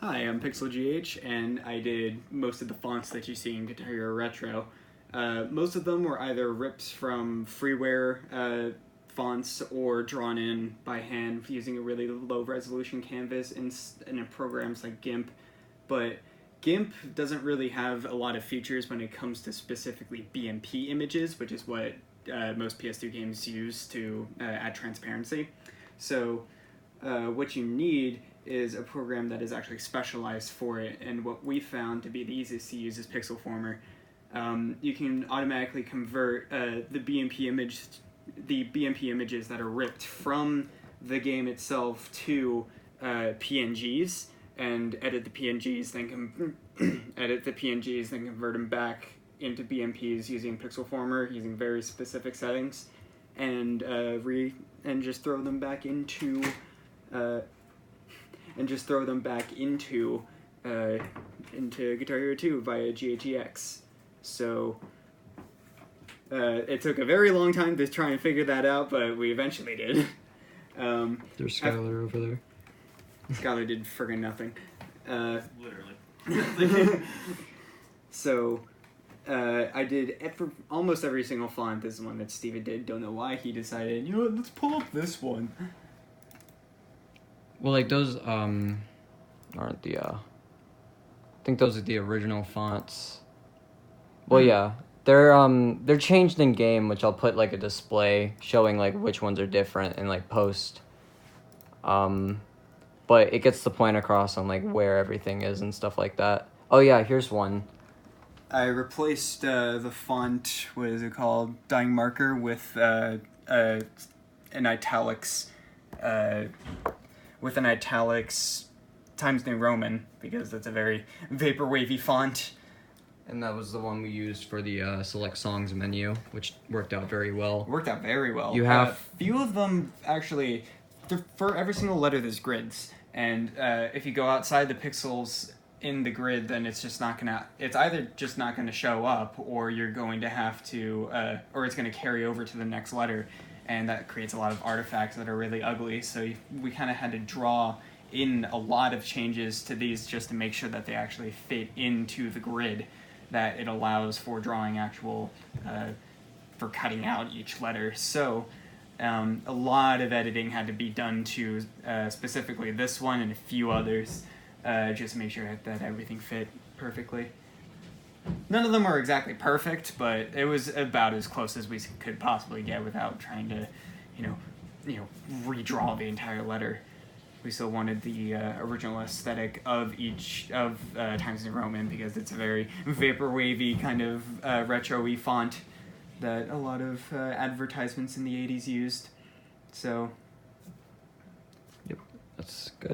Hi, I'm PixelGH, and I did most of the fonts that you see in Guitar Hero Retro. Most of them were either rips from freeware fonts or drawn in by hand using a really low resolution canvas in programs like GIMP. But GIMP doesn't really have a lot of features when it comes to specifically BMP images, which is what most PS2 games use to add transparency. So what you need is a program that is actually specialized for it, and what we found to be the easiest to use is Pixelformer. You can automatically convert the BMP images that are ripped from the game itself to PNGs, and edit the PNGs, then convert them back into BMPs using Pixelformer, using very specific settings, and just throw them back into Guitar Hero 2 via GHEX. So it took a very long time to try and figure that out, but we eventually did. There's Skylar over there. Skylar did friggin' nothing. Literally. So I did almost every single font. This is one that Steven did. Don't know why he decided, you know what, let's pull up this one. Well, like those aren't the I think those are the original fonts. Well, yeah. They're changed in game, which I'll put like a display showing like which ones are different and like post. But it gets the point across on like where everything is and stuff like that. Oh yeah, here's one. I replaced the font, what is it called, Dying Marker, with an italics Times New Roman, because that's a very vaporwavy font. And that was the one we used for the select songs menu, which worked out very well. Worked out very well. You have few of them actually. For every single letter, there's grids, and if you go outside the pixels in the grid, then it's just not gonna. It's either just not gonna show up, or you're going to have to, or it's gonna carry over to the next letter, and that creates a lot of artifacts that are really ugly. So we kind of had to draw in a lot of changes to these just to make sure that they actually fit into the grid, that it allows for drawing actual, for cutting out each letter. So a lot of editing had to be done to specifically this one and a few others, just to make sure that everything fit perfectly. None of them are exactly perfect, but it was about as close as we could possibly get without trying to, redraw the entire letter. We still wanted the original aesthetic of each of Times New Roman, because it's a very vaporwavy kind of retro-y font that a lot of advertisements in the 80s used. So, yep, that's good.